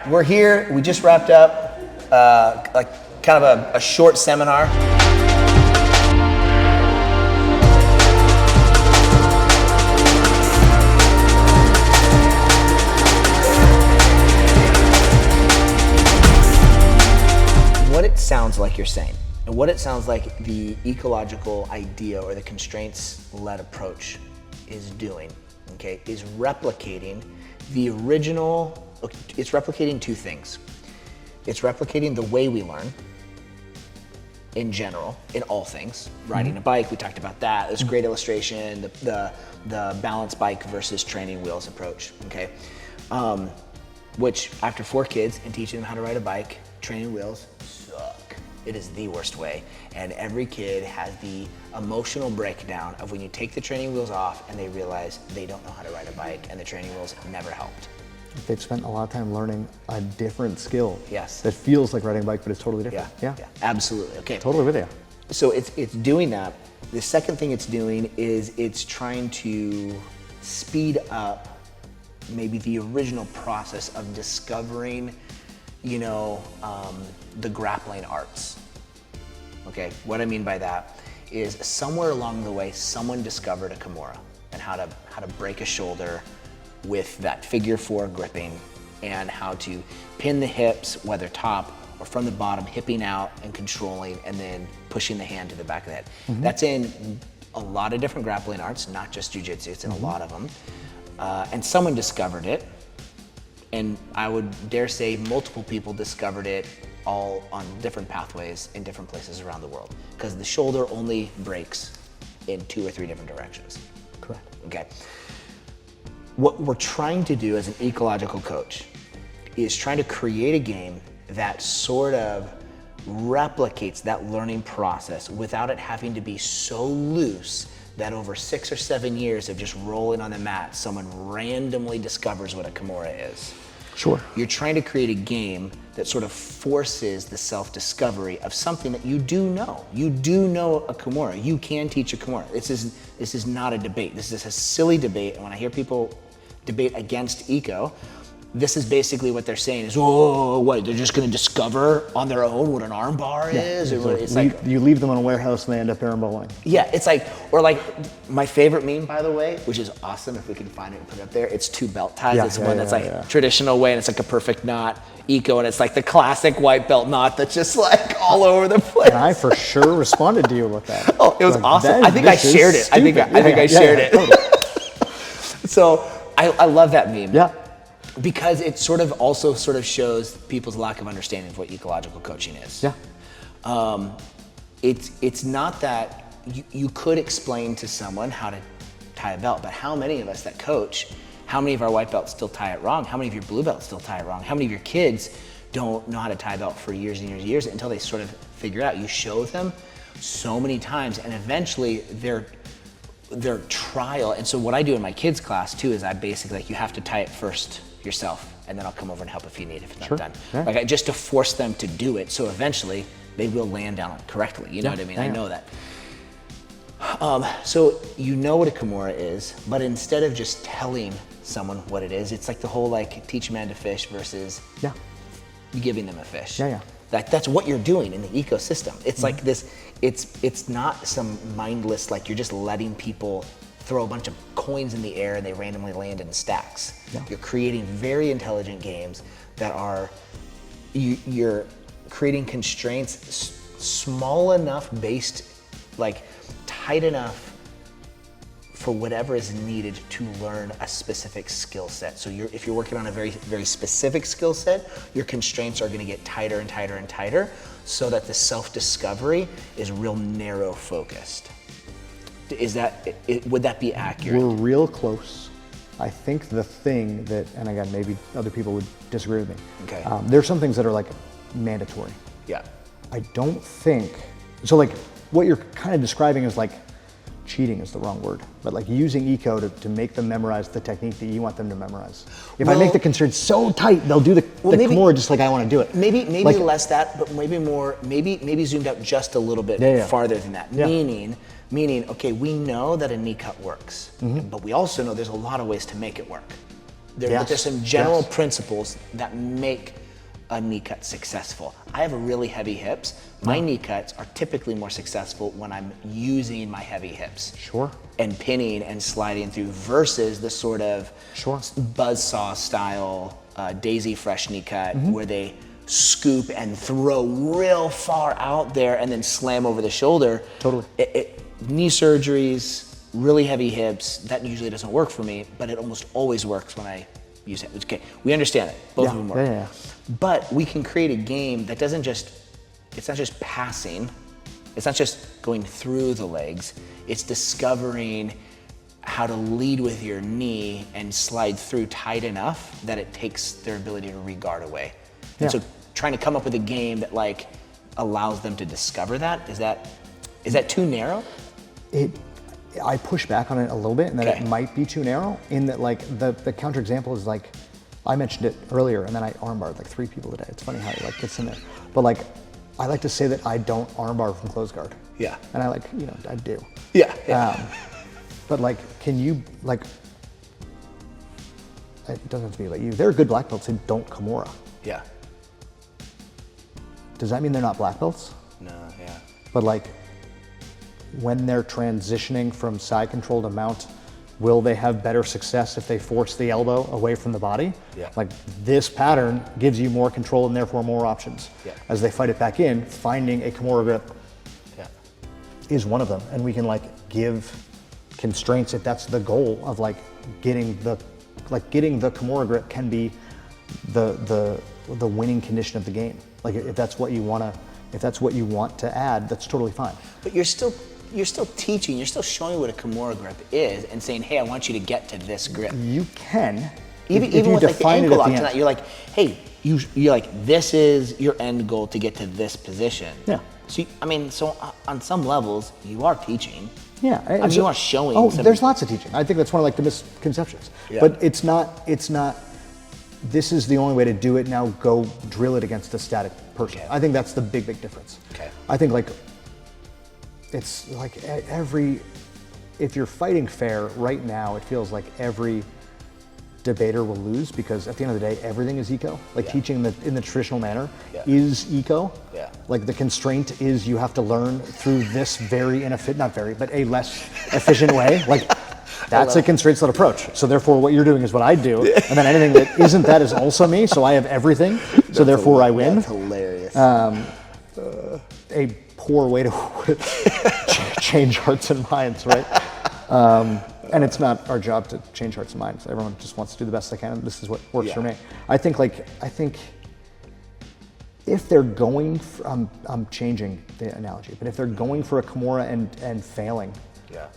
we're here. We just wrapped up like kind of a short seminar. What it sounds like you're saying, and what it sounds like the ecological idea or the constraints-led approach is doing, okay, is replicating the original. It's replicating two things. It's replicating the way we learn in general, in all things. Riding a bike, we talked about that. There's a great illustration, the balance bike versus training wheels approach, okay? Which after 4 kids and teaching them how to ride a bike, training wheels suck. It is the worst way. And every kid has the emotional breakdown of when you take the training wheels off and they realize they don't know how to ride a bike and the training wheels never helped. They've spent a lot of time learning a different skill. Yes. That feels like riding a bike, but it's totally different. Yeah, absolutely. Okay. Totally with you. So it's doing that. The second thing it's doing is it's trying to speed up maybe the original process of discovering, the grappling arts. Okay, what I mean by that is somewhere along the way, someone discovered a Kimura and how to break a shoulder with that figure 4 gripping and how to pin the hips, whether top or from the bottom, hipping out and controlling and then pushing the hand to the back of the head. That's in a lot of different grappling arts, not just jiu-jitsu, it's in a lot of them. And someone discovered it, and I would dare say multiple people discovered it all on different pathways in different places around the world, because the shoulder only breaks in 2 or 3 different directions. Correct. Okay. What we're trying to do as an ecological coach is trying to create a game that sort of replicates that learning process without it having to be so loose that over 6 or 7 years of just rolling on the mat, someone randomly discovers what a Kimura is. Sure. You're trying to create a game that sort of forces the self-discovery of something that you do know. You do know a Kimura. You can teach a Kimura. This is not a debate. This is a silly debate. And when I hear people debate against eco, this is basically what they're saying is, oh, what, they're just going to discover on their own what an arm bar is? Or it's like, you leave them on a warehouse and they end up airballing. yeah, it's like, or like my favorite meme, by the way, which is awesome if we can find it and put it up there, it's 2 belt ties. It's one that's like traditional way and it's like a perfect knot, eco, and it's like the classic white belt knot that's just like all over the place. And I for sure responded to you with that. Oh, it was awesome. I think I shared it. I think I shared it. Totally. So I love that meme. Yeah. Because it sort of also sort of shows people's lack of understanding of what ecological coaching is. Yeah. It's not that you could explain to someone how to tie a belt, but how many of us that coach, how many of our white belts still tie it wrong? How many of your blue belts still tie it wrong? How many of your kids don't know how to tie a belt for years and years and years until they sort of figure it out? You show them so many times and eventually their trial. And so what I do in my kids class too is I basically like, you have to tie it first yourself, and then I'll come over and help if you need, if it's not done. Yeah. Like just to force them to do it, so eventually they will land down correctly. You know what I mean? I know that. So you know what a Kimura is, but instead of just telling someone what it is, it's like the whole like teach a man to fish versus giving them a fish. That's what you're doing in the ecosystem. It's like this. It's not some mindless like you're just letting people throw a bunch of coins in the air and they randomly land in stacks. You're creating very intelligent games that are, you're creating constraints small enough, based, like tight enough for whatever is needed to learn a specific skill set. So if you're working on a very, very specific skill set, your constraints are gonna get tighter and tighter and tighter so that the self-discovery is real narrow focused. Would that be accurate? We're real close. I think the thing that, and again, maybe other people would disagree with me. Okay. There's some things that are like mandatory. Yeah. I don't think, so like what you're kind of describing is like, cheating is the wrong word, but like using eco to make them memorize the technique that you want them to memorize. If I make the constraints so tight, they'll do the Kimura just like I want to do it. Maybe like, less that, but maybe more, maybe zoomed out just a little bit farther than that. Meaning, okay, we know that a knee cut works, but we also know there's a lot of ways to make it work. But there's some general principles that make a knee cut successful. I have really heavy hips. My knee cuts are typically more successful when I'm using my heavy hips. Sure. And pinning and sliding through versus the sort of buzzsaw style daisy fresh knee cut where they scoop and throw real far out there and then slam over the shoulder. Totally. Knee surgeries, really heavy hips, that usually doesn't work for me, but it almost always works when I use it. Okay, we understand it. Both of them work. Yeah. But we can create a game that doesn't just, it's not just passing, it's not just going through the legs, it's discovering how to lead with your knee and slide through tight enough that it takes their ability to re-guard away. And so trying to come up with a game that like allows them to discover that, is that too narrow? I push back on it a little bit, and that it might be too narrow. In that, like the counterexample is like, I mentioned it earlier, and then I armbarred like 3 people today. It's funny how it like gets in there. But like, I like to say that I don't armbar from close guard. Yeah. And I like, I do. Yeah. But like, can you like? It doesn't have to be about you. There are good black belts who don't Kimura. Yeah. Does that mean they're not black belts? No. Yeah. But like, when they're transitioning from side control to mount, will they have better success if they force the elbow away from the body? Yeah. Like this pattern gives you more control and therefore more options. Yeah. As they fight it back in, finding a Kimura grip is one of them. And we can like give constraints if that's the goal of like getting the Kimura grip can be the winning condition of the game. Like if that's what you want to add, that's totally fine. But you're still teaching, you're still showing what a Kimura grip is and saying, hey, I want you to get to this grip. You can. Even with like the ankle lock tonight, you're like, hey, you're like, this is your end goal to get to this position. Yeah. So on some levels, you are teaching. Yeah. You are showing. Oh, there's lots of teaching. I think that's one of like the misconceptions. Yeah. But it's not, this is the only way to do it, now go drill it against a static person. Okay. I think that's the big difference. Okay. I think like, it's like if you're fighting fair right now, it feels like every debater will lose because at the end of the day, everything is eco. Like teaching in the traditional manner is eco. Yeah. Like the constraint is you have to learn through this very but a less efficient way. Like that's a constraints-led approach. So therefore what you're doing is what I do. And then anything that isn't that is also me. So I have everything. So therefore I win. That's hilarious. A poor way to change hearts and minds, right? And it's not our job to change hearts and minds. Everyone just wants to do the best they can, and this is what works for me. I think if they're going, I'm changing the analogy, but if they're going for a Kimura and failing,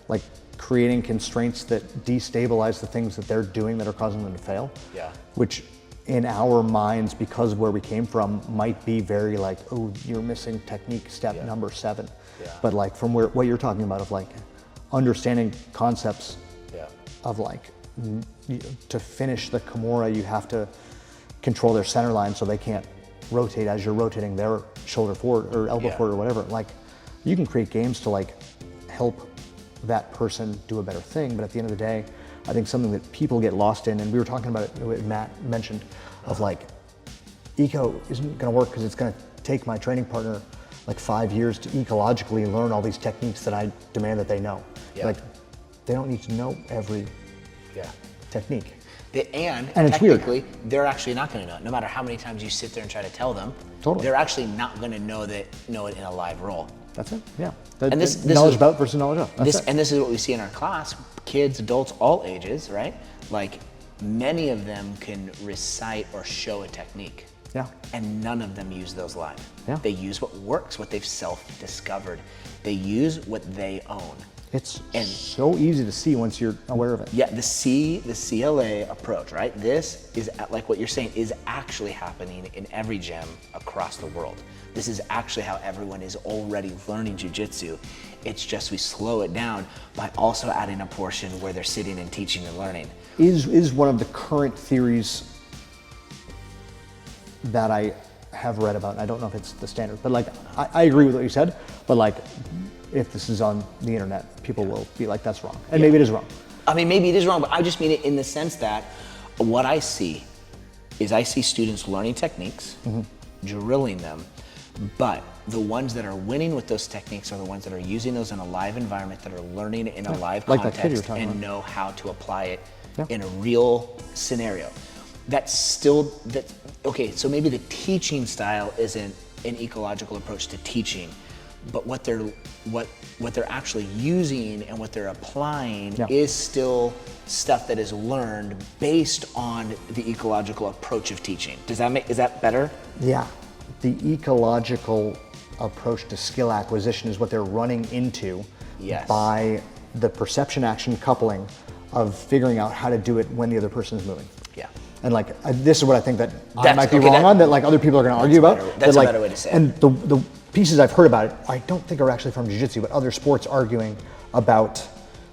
like creating constraints that destabilize the things that they're doing that are causing them to fail, which in our minds, because of where we came from, might be very like, oh, you're missing technique step number 7. But like from what you're talking about of like understanding concepts of like to finish the Kimura, you have to control their center line so they can't rotate as you're rotating their shoulder forward or elbow forward or whatever. Like you can create games to like help that person do a better thing, but at the end of the day, I think something that people get lost in, and we were talking about it, what Matt mentioned, of like, eco isn't gonna work because it's gonna take my training partner like 5 years to ecologically learn all these techniques that I demand that they know. Like, they don't need to know every technique. And it's technically, weird. they're actually not gonna know it. No matter how many times you sit there and try to tell them, they're actually not gonna know it in a live roll. That's it, yeah. And this knowledge about versus knowledge of. And this is what we see in our class, kids, adults, all ages, right? Like, many of them can recite or show a technique. Yeah. And none of them use those live. Yeah. They use what works, what they've self-discovered. They use what they own. It's so easy to see once you're aware of it. Yeah, the CLA approach, right? This is, like what you're saying, is actually happening in every gym across the world. This is actually how everyone is already learning Jiu-Jitsu. It's just we slow it down by also adding a portion where they're sitting and teaching and learning. Is one of the current theories that I have read about, and I don't know if it's the standard, but like, I agree with what you said, but like, if this is on the internet, people will be like, that's wrong. And maybe it is wrong. I mean, maybe it is wrong, but I just mean it in the sense that What I see is I see students learning techniques, drilling them, but the ones that are winning with those techniques are the ones that are using those in a live environment, that are learning it in a live like that kid you were context talking and about. know how to apply it in a real scenario. Okay, so maybe the teaching style isn't an ecological approach to teaching, but what they're actually using and what they're applying is still stuff that is learned based on the ecological approach of teaching. Is that better? Yeah. The ecological approach to skill acquisition is what they're running into by the perception action coupling of figuring out how to do it when the other person is moving. Yeah. And like, this is what I think that I might be wrong on, that like other people are going to argue about. That's a like, better way to say it. And the pieces I've heard about it, I don't think are actually from Jiu-Jitsu, but other sports arguing about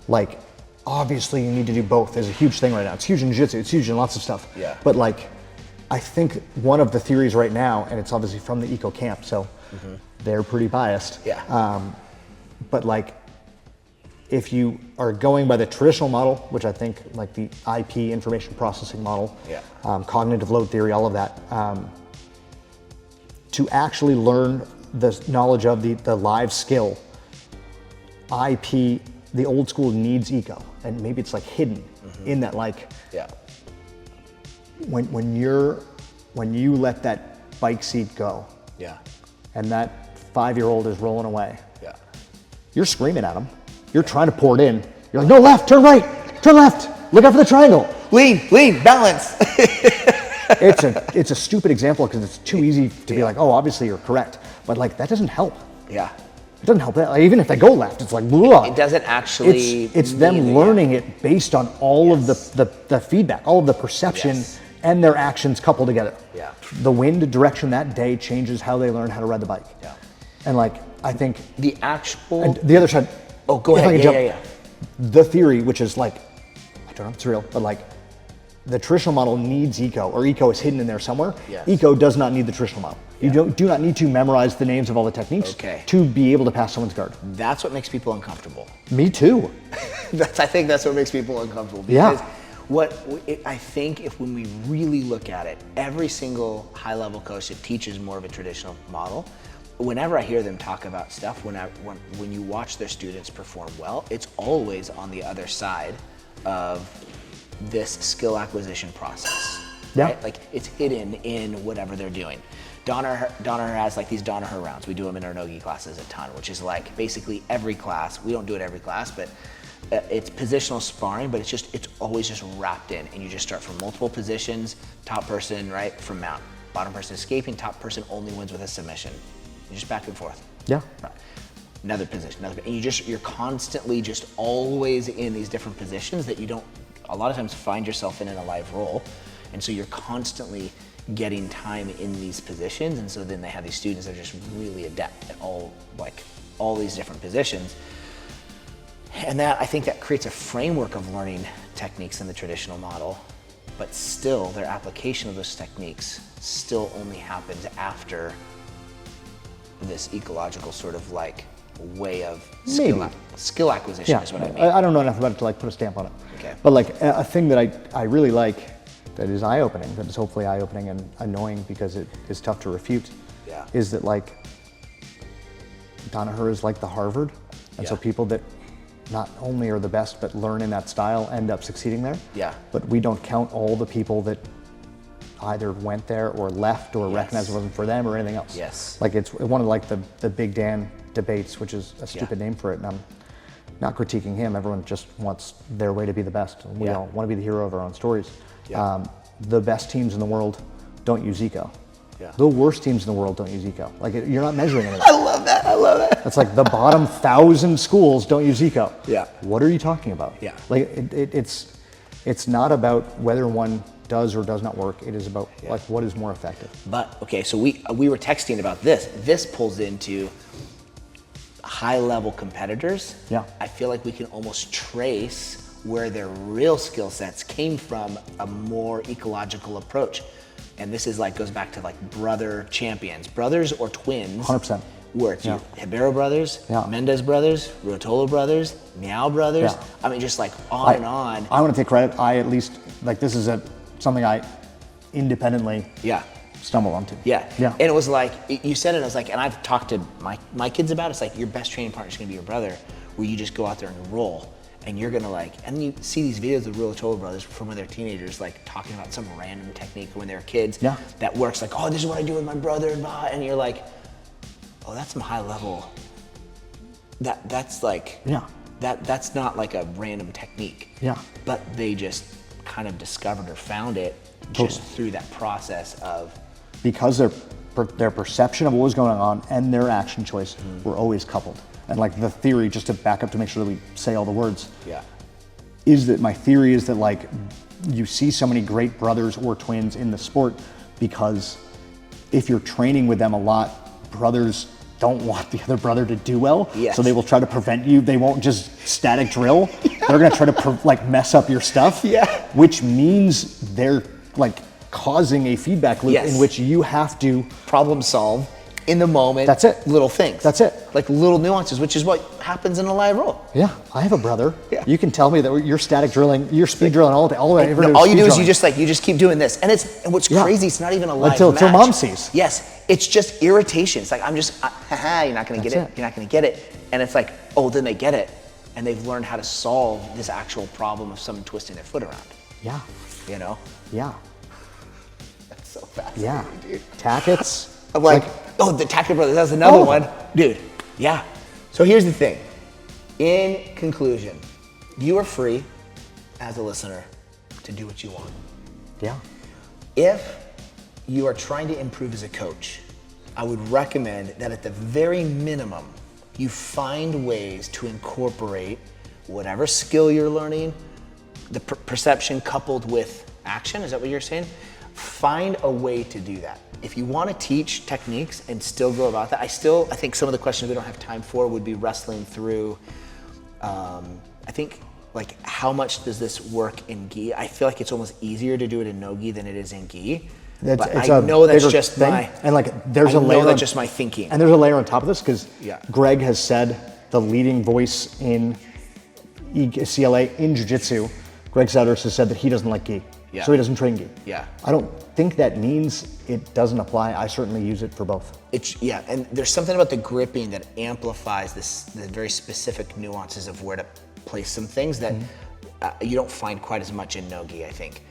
like, obviously you need to do both. There's a huge thing right now. It's huge in Jiu-Jitsu, it's huge in lots of stuff. Yeah. But like, I think one of the theories right now, and it's obviously from the eco camp, so they're pretty biased. Yeah. But like, if you are going by the traditional model, which I think like the IP, information processing model, cognitive load theory, all of that, to actually learn the knowledge of the live skill, IP, the old school needs eco, and maybe it's like hidden in that like, when you let that bike seat go, and that 5-year-old is rolling away, you're screaming at him. You're trying to pour it in. You're like, no, left, turn right, turn left, look out for the triangle. Lean, balance. It's a stupid example because it's too easy to be like, oh, obviously you're correct. But like, that doesn't help. Yeah. It doesn't help that. Like, even if they go left, it's like, blah. It doesn't actually. It's them learning it based on all of the feedback, all of the perception and their actions coupled together. Yeah. The wind direction that day changes how they learn how to ride the bike. Yeah. And like, I think the actual. And the other side. Oh, go ahead. Yeah. The theory, which is like, I don't know if it's real, but like, the traditional model needs eco, or eco is hidden in there somewhere. Yes. Eco does not need the traditional model. You do not need to memorize the names of all the techniques to be able to pass someone's guard. That's what makes people uncomfortable. Me too. I think that's what makes people uncomfortable. Because I think if when we really look at it, every single high-level coach that teaches more of a traditional model, whenever I hear them talk about stuff, when you watch their students perform well, it's always on the other side of this skill acquisition process. Yeah. Right? Like, it's hidden in whatever they're doing. Danaher has like these Danaher rounds. We do them in our Nogi classes a ton, which is like basically every class. We don't do it every class, but it's positional sparring, but it's always just wrapped in, and you just start from multiple positions. Top person, right, from mount. Bottom person escaping. Top person only wins with a submission. You're just back and forth. Yeah. Right. Another position, and you're constantly just always in these different positions that you don't a lot of times find yourself in a live role, and so you're constantly getting time in these positions, and so then they have these students that are just really adept at all these different positions, and I think that creates a framework of learning techniques in the traditional model, but still their application of those techniques still only happens after this ecological sort of like way of skill acquisition is what I mean. I don't know enough about it to like put a stamp on it. Okay. But like a thing that I really like that is eye-opening, that is hopefully eye-opening and annoying because it is tough to refute, is that like Danaher is like the Harvard, and so people that not only are the best but learn in that style end up succeeding there. Yeah. But we don't count all the people that either went there or left or recognized it wasn't for them or anything else. Yes. Like it's one of like the Big Dan debates, which is a stupid name for it, and I'm not critiquing him. Everyone just wants their way to be the best. And we all want to be the hero of our own stories. Yeah. The best teams in the world don't use eco. Yeah. The worst teams in the world don't use eco. Like you're not measuring anything. I love that. It's like the bottom 1,000 schools don't use eco. Yeah. What are you talking about? Yeah. Like it's not about whether one does or does not work. It is about like what is more effective. But okay, so we were texting about this. This pulls into high-level competitors. Yeah. I feel like we can almost trace where their real skill sets came from a more ecological approach. And this is like goes back to like brother champions, brothers or twins. 100%. Where it's your Ribeiro brothers, Yeah. Mendez brothers, Rotolo brothers, Meow brothers. Yeah. I mean, just like on and on. I want to take credit. I at least, like this is a something I independently Yeah. stumble onto. Yeah. Yeah. And it was like, you said it, I was like, and I've talked to my kids about it, it's like your best training partner is gonna be your brother, where you just go out there and roll. And you're gonna like, and you see these videos of Real Total Brothers from when they're teenagers, like talking about some random technique when they were kids that works, like, oh, this is what I do with my brother, and you're like, oh, that's some high level. That's like, that's not like a random technique. Yeah. But they just kind of discovered or found it just through that process of. Because their perception of what was going on and their action choice were always coupled. And like the theory, just to back up to make sure that we say all the words, is that my theory is that like you see so many great brothers or twins in the sport because if you're training with them a lot, brothers don't want the other brother to do well, so they will try to prevent you. They won't just static drill. They're gonna try to like mess up your stuff, which means they're like causing a feedback loop in which you have to problem solve in the moment. That's it. Little things. That's it. Like little nuances, which is what happens in a live roll. Yeah, I have a brother. Yeah. You can tell me that you're static drilling, you're speed drilling all the way. All you do is you just keep doing this, and what's crazy. It's not even a live match. Until mom sees. Yes, it's just irritation. It's like you're not gonna get it. You're not gonna get it, and it's like, oh, then they get it, and they've learned how to solve this actual problem of someone twisting their foot around. Yeah. You know. Yeah. That's so fascinating, dude. Tackets. I'm like, oh, the Tackett Brothers, that's another one. Dude, yeah. So here's the thing. In conclusion, you are free as a listener to do what you want. Yeah. If you are trying to improve as a coach, I would recommend that at the very minimum, you find ways to incorporate whatever skill you're learning, the perception coupled with action. Is that what you're saying? Find a way to do that. If you want to teach techniques and still go about that, I think some of the questions we don't have time for would be wrestling through, I think, like, how much does this work in gi? I feel like it's almost easier to do it in no gi than it is in gi. But I know that's just my, and like there's a layer, that's just my thinking. And there's a layer on top of this because Greg has said, the leading voice in CLA in Jiu-Jitsu, Greg Souders has said that he doesn't like gi. So he doesn't train gi. I don't think that means it doesn't apply. I certainly use it for both. And there's something about the gripping that amplifies the very specific nuances of where to place some things that you don't find quite as much in no gi, I think.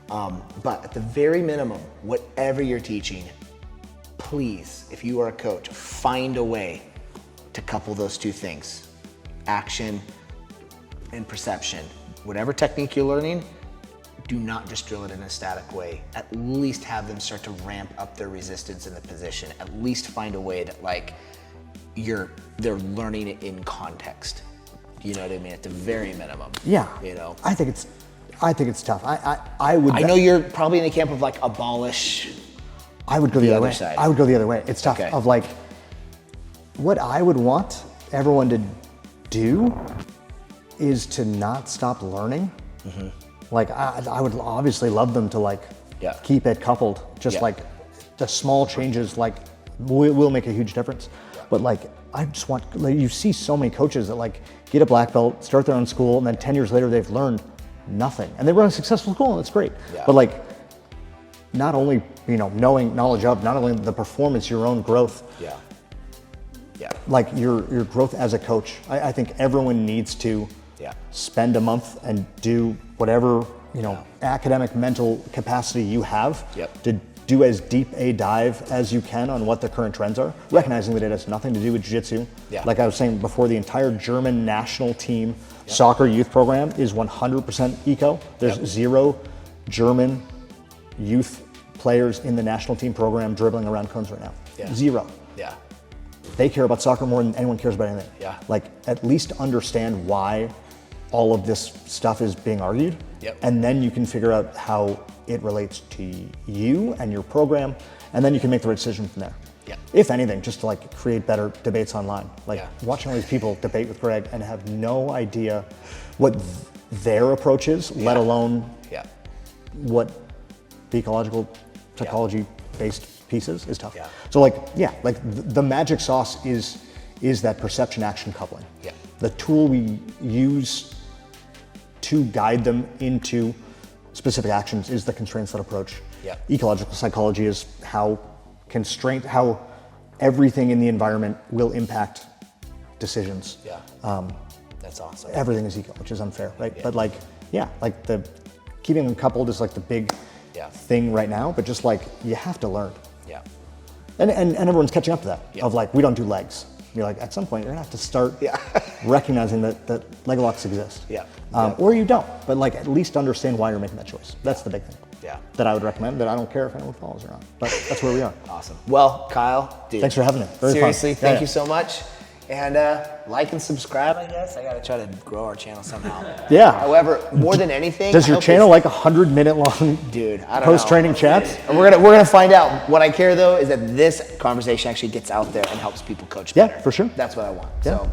But at the very minimum, whatever you're teaching, please, if you are a coach, find a way to couple those two things, action and perception. Whatever technique you're learning, do not just drill it in a static way. At least have them start to ramp up their resistance in the position. At least find a way that like they're learning it in context. You know what I mean? At the very minimum. Yeah. You know. I think it's tough. I would. I know you're probably in the camp of like abolish. I would go the other way. Side. I would go the other way. It's tough. Okay. Of like, what I would want everyone to do is to not stop learning. Like I would obviously love them to like keep it coupled. Just like the small changes like will make a huge difference. But like I just want, like, you see so many coaches that like get a black belt, start their own school, and then 10 years later they've learned nothing. And they run a successful school and it's great. But like not only, knowledge of not only the performance, your own growth. Like your growth as a coach. I think everyone needs to spend a month and do whatever academic mental capacity you have to do as deep a dive as you can on what the current trends are, recognizing that it has nothing to do with jiu-jitsu. Like I was saying before, the entire German national team soccer youth program is 100% eco. There's zero German youth players in the national team program dribbling around cones right now. Zero. They care about soccer more than anyone cares about anything. Like, at least understand why all of this stuff is being argued, and then you can figure out how it relates to you and your program, and then you can make the right decision from there. If anything, just to like create better debates online. Like watching all these people debate with Greg and have no idea what their approach is, let alone what the ecological psychology-based pieces is tough. So like the magic sauce is that perception action coupling. The tool we use to guide them into specific actions is the constraints-led approach. Yeah. Ecological psychology is how everything in the environment will impact decisions. Yeah. That's awesome. Everything is eco, which is unfair, right? Yeah. But like, yeah, like keeping them coupled is like the big thing right now, but just like, you have to learn. Yeah. And everyone's catching up to that, Yeah. of like, we don't do legs. You're like, at some point, you're gonna have to start recognizing that leg locks exist. Yeah. Or you don't, but like at least understand why you're making that choice. That's the big thing. Yeah. That I would recommend, that I don't care if anyone follows or not. But that's where we are. Awesome. Well, Kyle, dude. Thanks for having me. Very Seriously, fun. thank you so much. And like and subscribe, I guess. I gotta try to grow our channel somehow. Yeah. However, more than anything, Does your channel like 100-minute long dude, I don't post-training know. chats? And we're gonna find out. What I care though is that this conversation actually gets out there and helps people coach better. Yeah, for sure. That's what I want. Yeah. So